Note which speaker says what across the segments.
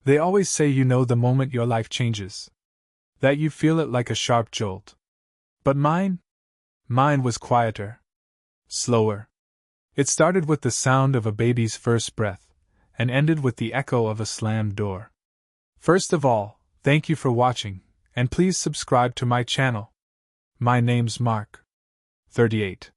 Speaker 1: They always say you know the moment your life changes. That you feel it like a sharp jolt. But mine was quieter. Slower. It started with the sound of a baby's first breath, and ended with the echo of a slammed door. First of all, thank you for watching, and please subscribe to my channel. My name's Mark. 38.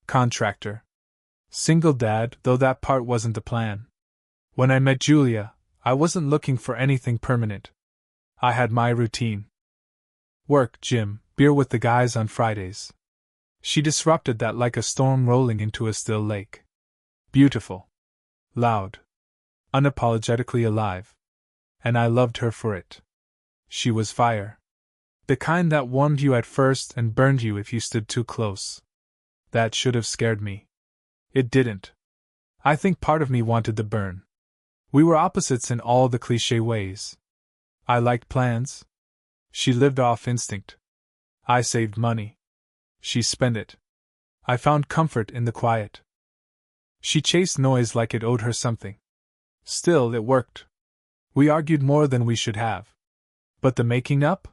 Speaker 1: Contractor. Single dad, though that part wasn't the plan. When I met Julia, I wasn't looking for anything permanent. I had my routine. Work, gym, beer with the guys on Fridays. She disrupted that like a storm rolling into a still lake. Beautiful. Loud. Unapologetically alive. And I loved her for it. She was fire. The kind that warmed you at first and burned you if you stood too close. That should have scared me. It didn't. I think part of me wanted the burn. We were opposites in all the cliché ways. I liked plans. She lived off instinct. I saved money. She spent it. I found comfort in the quiet. She chased noise like it owed her something. Still, it worked. We argued more than we should have. But the making up?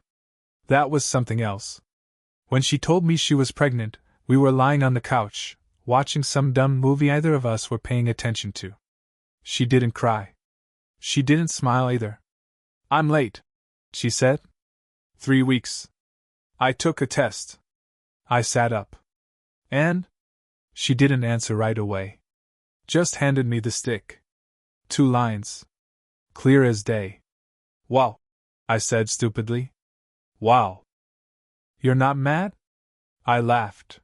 Speaker 1: That was something else. When she told me she was pregnant, we were lying on the couch, watching some dumb movie either of us were paying attention to. She didn't cry. She didn't smile either. I'm late, she said. 3 weeks. I took a test. I sat up. And? She didn't answer right away. Just handed me the stick. 2 lines. Clear as day. Wow, I said stupidly. Wow. You're not mad? I laughed.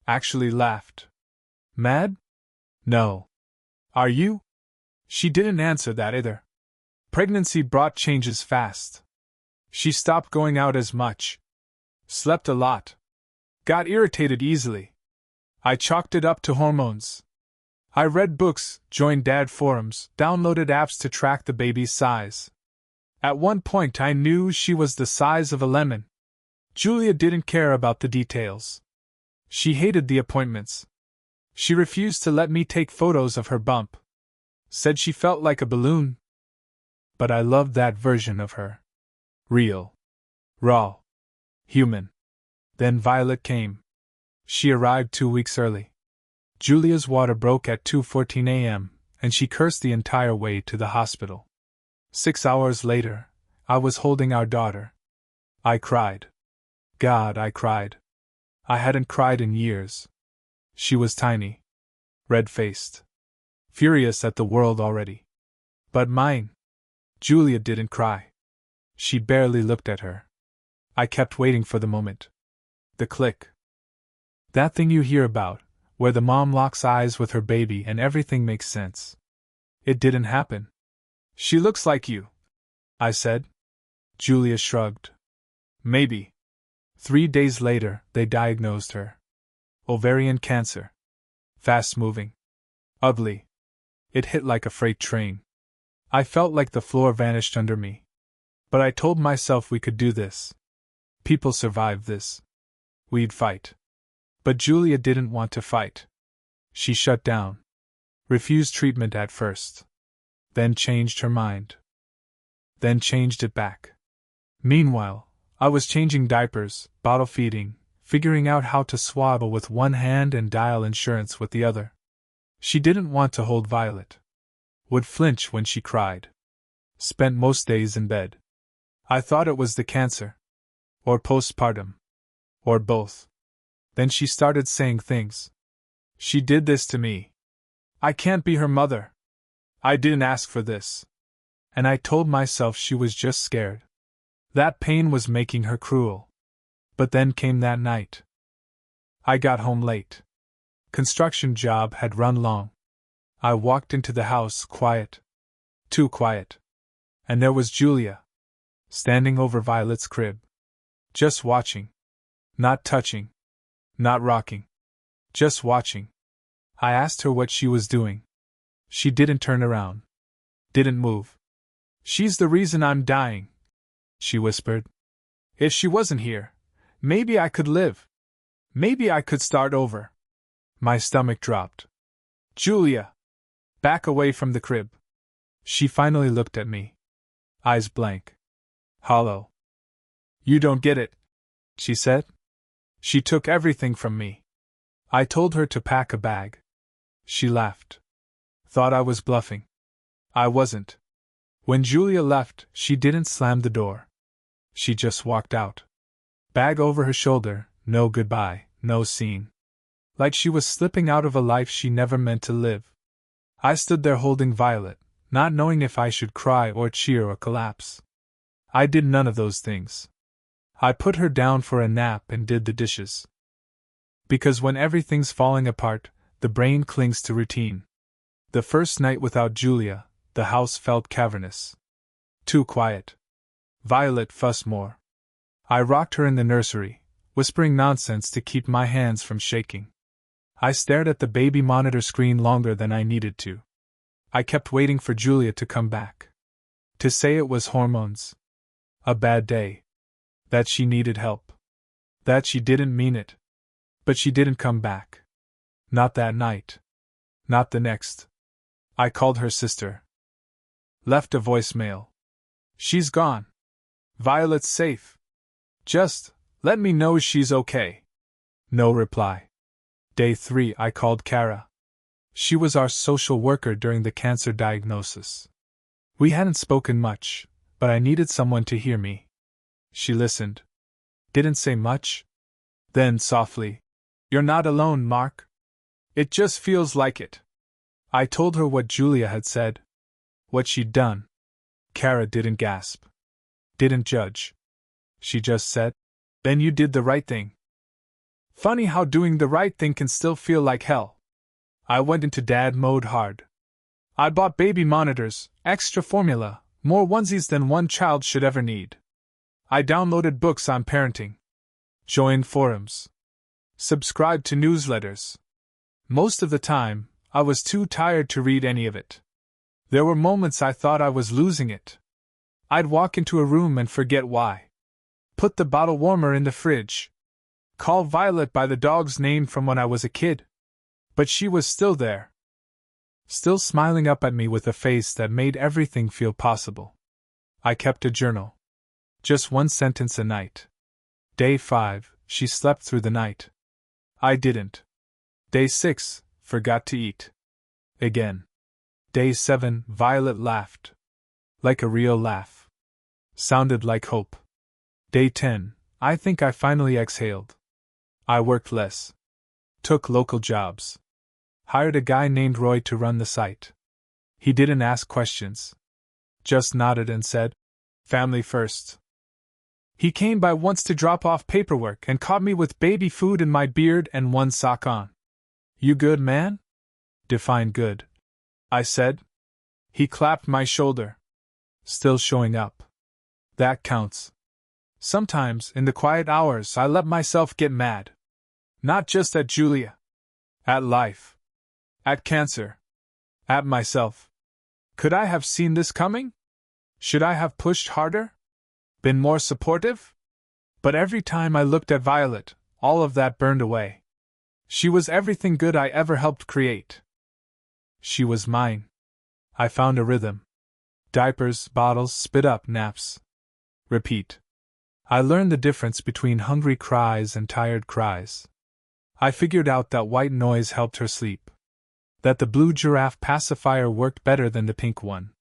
Speaker 1: Actually laughed. Mad? No. Are you? She didn't answer that either. Pregnancy brought changes fast. She stopped going out as much. Slept a lot. Got irritated easily. I chalked it up to hormones. I read books, joined dad forums, downloaded apps to track the baby's size. At one point I knew she was the size of a lemon. Julia didn't care about the details. She hated the appointments. She refused to let me take photos of her bump. Said she felt like a balloon. But I loved that version of her. Real. Raw. Human. Then Violet came. She arrived 2 weeks early. Julia's water broke at 2:14 a.m., and she cursed the entire way to the hospital. 6 hours later, I was holding our daughter. I cried. God, I cried. I hadn't cried in years. She was tiny. Red-faced. Furious at the world already. But mine. Julia didn't cry. She barely looked at her. I kept waiting for the moment. The click. That thing you hear about, where the mom locks eyes with her baby and everything makes sense. It didn't happen. She looks like you, I said. Julia shrugged. Maybe. 3 days later, they diagnosed her. Ovarian cancer. Fast-moving. Ugly. It hit like a freight train. I felt like the floor vanished under me. But I told myself we could do this. People survive this. We'd fight. But Julia didn't want to fight. She shut down. Refused treatment at first. Then changed her mind. Then changed it back. Meanwhile, I was changing diapers, bottle feeding, figuring out how to swaddle with one hand and dial insurance with the other. She didn't want to hold Violet. Would flinch when she cried. Spent most days in bed. I thought it was the cancer. Or postpartum. Or both. Then she started saying things. She did this to me. I can't be her mother. I didn't ask for this. And I told myself she was just scared. That pain was making her cruel. But then came that night. I got home late. Construction job had run long. I walked into the house quiet. Too quiet. And there was Julia. Standing over Violet's crib. Just watching. Not touching. Not rocking. Just watching. I asked her what she was doing. She didn't turn around. Didn't move. She's the reason I'm dying, she whispered. If she wasn't here, maybe I could live. Maybe I could start over. My stomach dropped. Julia! Back away from the crib. She finally looked at me. eyes blank. Hollow. You don't get it, she said. She took everything from me. I told her to pack a bag. She laughed. Thought I was bluffing. I wasn't. When Julia left, she didn't slam the door. She just walked out. Bag over her shoulder, no goodbye, no scene. Like she was slipping out of a life she never meant to live. I stood there holding Violet, not knowing if I should cry or cheer or collapse. I did none of those things. I put her down for a nap and did the dishes. Because when everything's falling apart, the brain clings to routine. The first night without Julia, the house felt cavernous. Too quiet. Violet fussed more. I rocked her in the nursery, whispering nonsense to keep my hands from shaking. I stared at the baby monitor screen longer than I needed to. I kept waiting for Julia to come back. To say it was hormones. A bad day. That she needed help. That she didn't mean it. But she didn't come back. Not that night. Not the next. I called her sister. Left a voicemail. She's gone. Violet's safe. Just, let me know she's okay. No reply. Day 3 I called Kara. She was our social worker during the cancer diagnosis. We hadn't spoken much, but I needed someone to hear me. She listened. Didn't say much. Then softly, "You're not alone, Mark. It just feels like it." I told her what Julia had said. What she'd done. Kara didn't gasp. Didn't judge. She just said, "Then you did the right thing." Funny how doing the right thing can still feel like hell. I went into dad mode hard. I bought baby monitors, extra formula, more onesies than one child should ever need. I downloaded books on parenting. Joined forums. Subscribed to newsletters. Most of the time, I was too tired to read any of it. There were moments I thought I was losing it. I'd walk into a room and forget why. Put the bottle warmer in the fridge. Call Violet by the dog's name from when I was a kid. But she was still there. Still smiling up at me with a face that made everything feel possible. I kept a journal. Just one sentence a night. Day 5, she slept through the night. I didn't. Day 6, forgot to eat. Again. Day 7, Violet laughed. Like a real laugh. Sounded like hope. Day 10, I think I finally exhaled. I worked less. Took local jobs. Hired a guy named Roy to run the site. He didn't ask questions. Just nodded and said, "Family first." He came by once to drop off paperwork and caught me with baby food in my beard and one sock on. "You good, man?" "Define good," I said. He clapped my shoulder. "Still showing up. That counts." Sometimes, in the quiet hours, I let myself get mad. Not just at Julia. At life. At cancer. At myself. Could I have seen this coming? Should I have pushed harder? Been more supportive? But every time I looked at Violet, all of that burned away. She was everything good I ever helped create. She was mine. I found a rhythm. Diapers, bottles, spit up, naps. Repeat. I learned the difference between hungry cries and tired cries. I figured out that white noise helped her sleep. That the blue giraffe pacifier worked better than the pink one.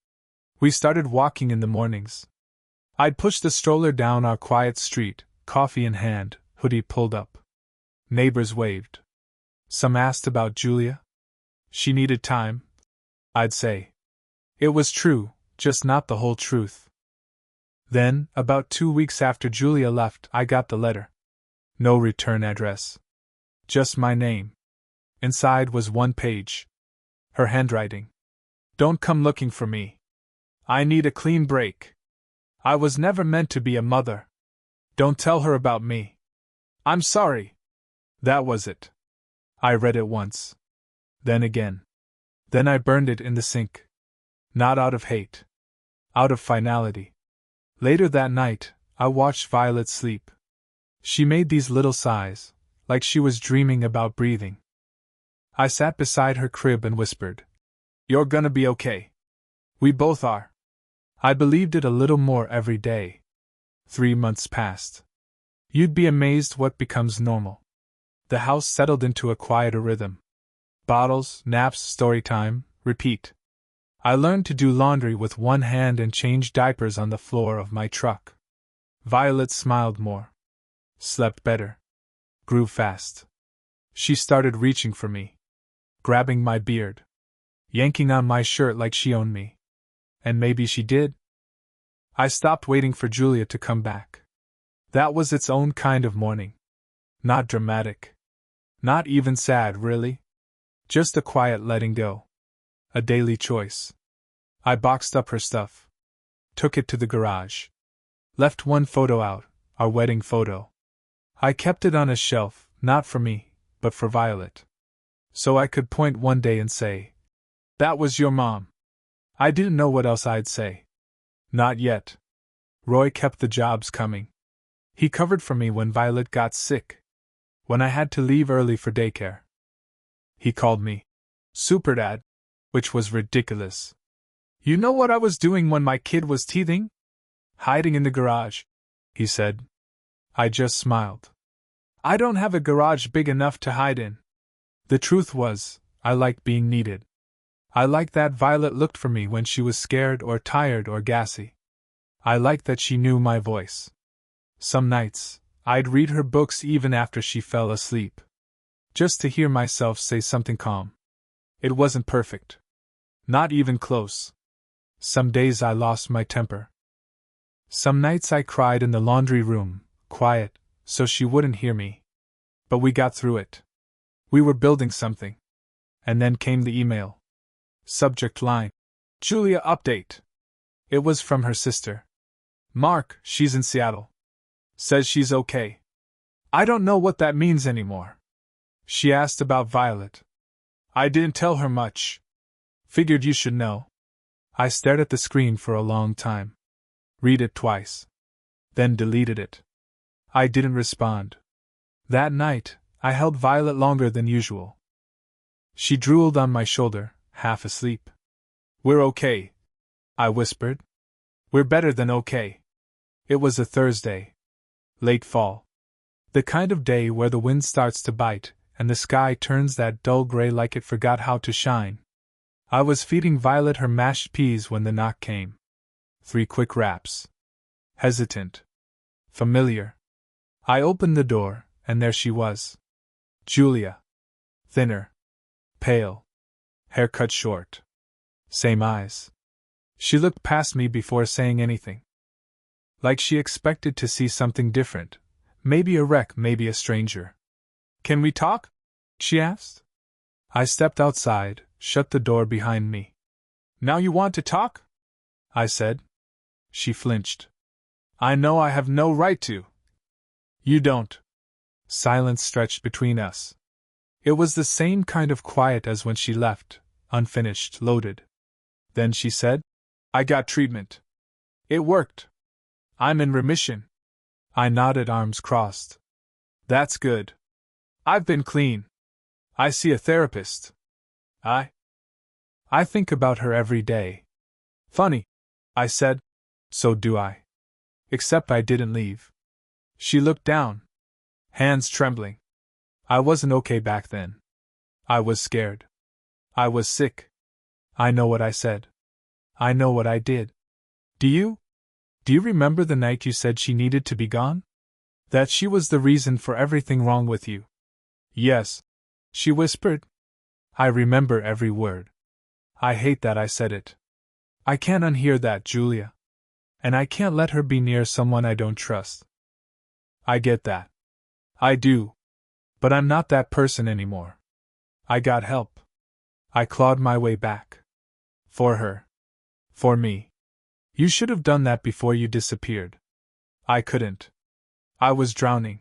Speaker 1: We started walking in the mornings. I'd push the stroller down our quiet street, coffee in hand, hoodie pulled up. Neighbors waved. Some asked about Julia. She needed time, I'd say. It was true, just not the whole truth. Then, about 2 weeks after Julia left, I got the letter. No return address. Just my name. Inside was one page. Her handwriting. "Don't come looking for me. I need a clean break. I was never meant to be a mother. Don't tell her about me. I'm sorry." That was it. I read it once. Then again. Then I burned it in the sink. Not out of hate. Out of finality. Later that night, I watched Violet sleep. She made these little sighs, like she was dreaming about breathing. I sat beside her crib and whispered, "You're gonna be okay. We both are." I believed it a little more every day. 3 months passed. You'd be amazed what becomes normal. The house settled into a quieter rhythm. Bottles, naps, story time, repeat. I learned to do laundry with one hand and change diapers on the floor of my truck. Violet smiled more. Slept better. Grew fast. She started reaching for me. Grabbing my beard. Yanking on my shirt like she owned me. And maybe she did. I stopped waiting for Julia to come back. That was its own kind of morning. Not dramatic. Not even sad, really. Just a quiet letting go. A daily choice. I boxed up her stuff. Took it to the garage. Left one photo out, our wedding photo. I kept it on a shelf, not for me, but for Violet. So I could point one day and say, "That was your mom." I didn't know what else I'd say. Not yet. Roy kept the jobs coming. He covered for me when Violet got sick. When I had to leave early for daycare. He called me Super Dad, which was ridiculous. You know what I was doing when my kid was teething? Hiding in the garage, he said. I just smiled. I don't have a garage big enough to hide in. The truth was, I liked being needed. I liked that Violet looked for me when she was scared or tired or gassy. I liked that she knew my voice. Some nights, I'd read her books even after she fell asleep. Just to hear myself say something calm. It wasn't perfect. Not even close. Some days I lost my temper. Some nights I cried in the laundry room, quiet, so she wouldn't hear me. But we got through it. We were building something. And then came the email. Subject line: Julia update. It was from her sister. Mark, she's in Seattle. Says she's okay. I don't know what that means anymore. She asked about Violet. I didn't tell her much. Figured you should know. I stared at the screen for a long time. Read it twice. Then deleted it. I didn't respond. That night, I held Violet longer than usual. She drooled on my shoulder, half asleep. We're okay, I whispered. We're better than okay. It was a Thursday. Late fall. The kind of day where the wind starts to bite, and the sky turns that dull gray like it forgot how to shine. I was feeding Violet her mashed peas when the knock came. 3 quick raps. Hesitant. Familiar. I opened the door, and there she was. Julia. Thinner. Pale. Hair cut short. Same eyes. She looked past me before saying anything. Like she expected to see something different. Maybe a wreck, maybe a stranger. Can we talk? She asked. I stepped outside, shut the door behind me. Now you want to talk? I said. She flinched. I know I have no right to. You don't. Silence stretched between us. It was the same kind of quiet as when she left, unfinished, loaded. Then she said, I got treatment. It worked. I'm in remission. I nodded, arms crossed. That's good. I've been clean. I see a therapist. I think about her every day. Funny, I said. So do I. Except I didn't leave. She looked down. Hands trembling. I wasn't okay back then. I was scared. I was sick. I know what I said. I know what I did. Do you? Do you remember the night you said she needed to be gone? That she was the reason for everything wrong with you? Yes, she whispered. I remember every word. I hate that I said it. I can't unhear that, Julia. And I can't let her be near someone I don't trust. I get that. I do. But I'm not that person anymore. I got help. I clawed my way back. For her. For me. You should have done that before you disappeared. I couldn't. I was drowning.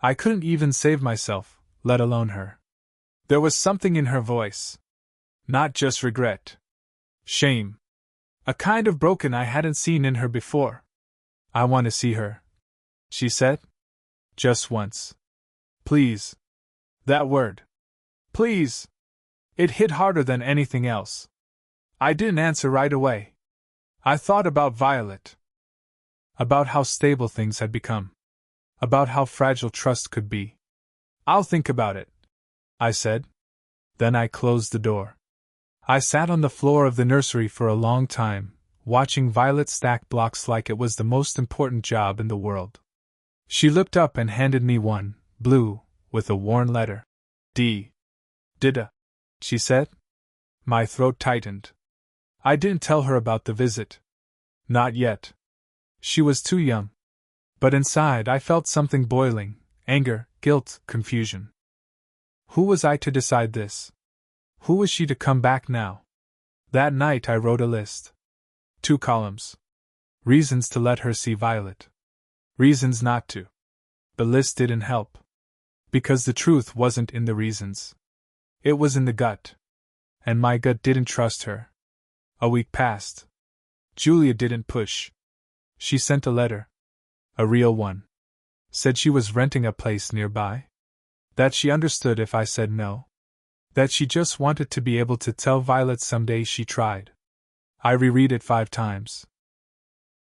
Speaker 1: I couldn't even save myself, let alone her. There was something in her voice. Not just regret. Shame. A kind of broken I hadn't seen in her before. I want to see her, she said. Just once. Please. That word. Please. It hit harder than anything else. I didn't answer right away. I thought about Violet. About how stable things had become. About how fragile trust could be. I'll think about it, I said. Then I closed the door. I sat on the floor of the nursery for a long time, watching Violet stack blocks like it was the most important job in the world. She looked up and handed me one, blue, with a worn letter. Dida, she said. My throat tightened. I didn't tell her about the visit. Not yet. She was too young. But inside I felt something boiling: anger, guilt, confusion. Who was I to decide this? Who was she to come back now? That night I wrote a list. 2 columns. Reasons to let her see Violet. Reasons not to. The list didn't help. Because the truth wasn't in the reasons. It was in the gut. And my gut didn't trust her. A week passed. Julia didn't push. She sent a letter. A real one. Said she was renting a place nearby. That she understood if I said no. That she just wanted to be able to tell Violet someday she tried. I reread it 5 times.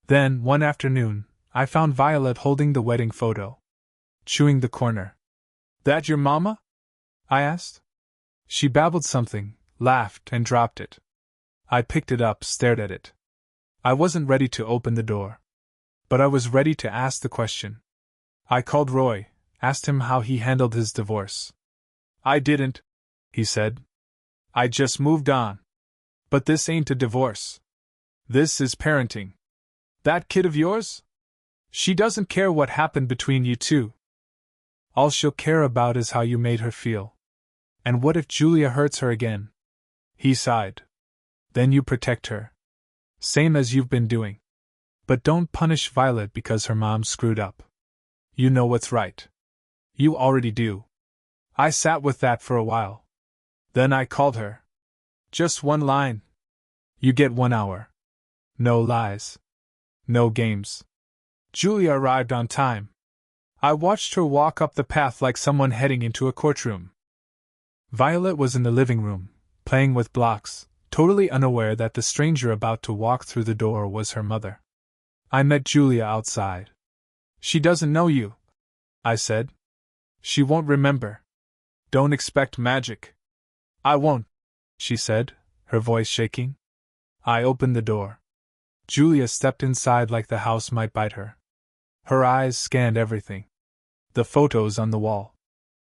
Speaker 1: Then, one afternoon, I found Violet holding the wedding photo. Chewing the corner. That your mama? I asked. She babbled something, laughed, and dropped it. I picked it up, stared at it. I wasn't ready to open the door. But I was ready to ask the question. I called Roy, asked him how he handled his divorce. I didn't, he said. I just moved on. But this ain't a divorce. This is parenting. That kid of yours? She doesn't care what happened between you two. All she'll care about is how you made her feel. And what if Julia hurts her again? He sighed. Then you protect her. Same as you've been doing. But don't punish Violet because her mom screwed up. You know what's right. You already do. I sat with that for a while. Then I called her. Just 1 line. You get 1 hour. No lies. No games. Julia arrived on time. I watched her walk up the path like someone heading into a courtroom. Violet was in the living room, playing with blocks, totally unaware that the stranger about to walk through the door was her mother. I met Julia outside. She doesn't know you, I said. She won't remember. Don't expect magic. I won't, she said, her voice shaking. I opened the door. Julia stepped inside like the house might bite her. Her eyes scanned everything. The photos on the wall.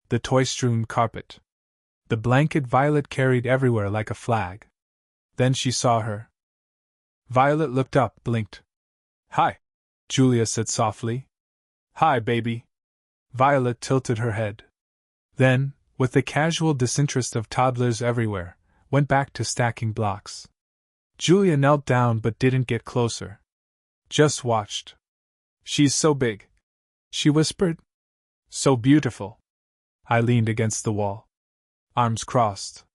Speaker 1: The toy-strewn carpet. The blanket Violet carried everywhere like a flag. Then she saw her. Violet looked up, blinked. Hi, Julia said softly. Hi, baby. Violet tilted her head. Then, with the casual disinterest of toddlers everywhere, went back to stacking blocks. Julia knelt down but didn't get closer. Just watched. She's so big, she whispered. So beautiful. I leaned against the wall. Arms crossed.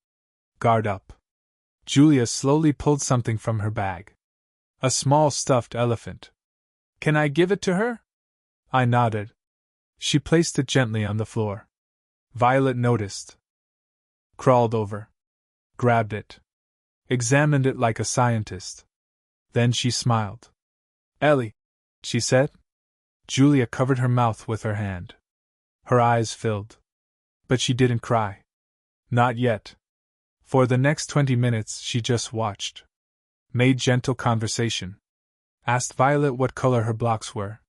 Speaker 1: Guard up. Julia slowly pulled something from her bag. A small stuffed elephant. Can I give it to her? I nodded. She placed it gently on the floor. Violet noticed. Crawled over. Grabbed it. Examined it like a scientist. Then she smiled. Ellie, she said. Julia covered her mouth with her hand. Her eyes filled. But she didn't cry. Not yet. For the next 20 minutes she just watched. Made gentle conversation. Asked Violet what color her blocks were.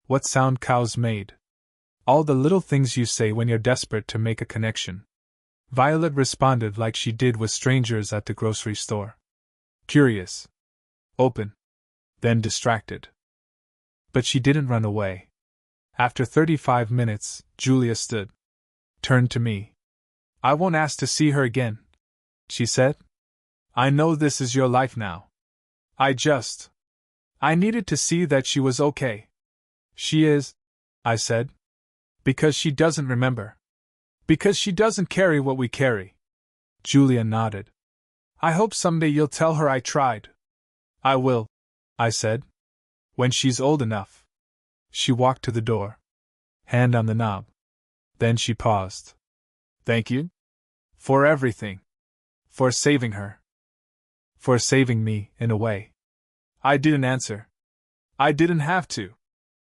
Speaker 1: What sound cows made. All the little things you say when you're desperate to make a connection. Violet responded like she did with strangers at the grocery store. Curious. Open. Then distracted. But she didn't run away. After 35 minutes, Julia stood. Turned to me. I won't ask to see her again, she said. I know this is your life now. I needed to see that she was okay. She is, I said. Because she doesn't remember. Because she doesn't carry what we carry. Julia nodded. I hope someday you'll tell her I tried. I will, I said. When she's old enough. She walked to the door. Hand on the knob. Then she paused. Thank you? For everything. For saving her. For saving me, in a way. I didn't answer. I didn't have to.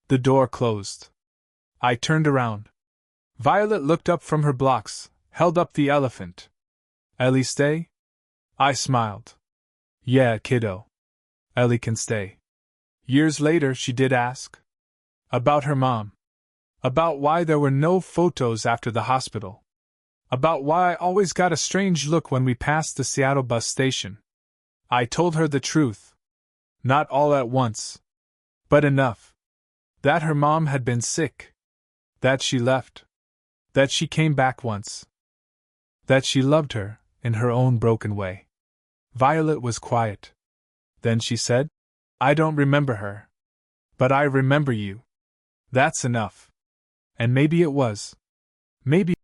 Speaker 1: The door closed. I turned around. Violet looked up from her blocks, held up the elephant. Ellie stay? I smiled. Yeah, kiddo. Ellie can stay. Years later, she did ask. About her mom. About why there were no photos after the hospital. About why I always got a strange look when we passed the Seattle bus station. I told her the truth. Not all at once. But enough. That her mom had been sick. That she left. That she came back once. That she loved her, in her own broken way. Violet was quiet. Then she said, I don't remember her. But I remember you. That's enough. And maybe it was. Maybe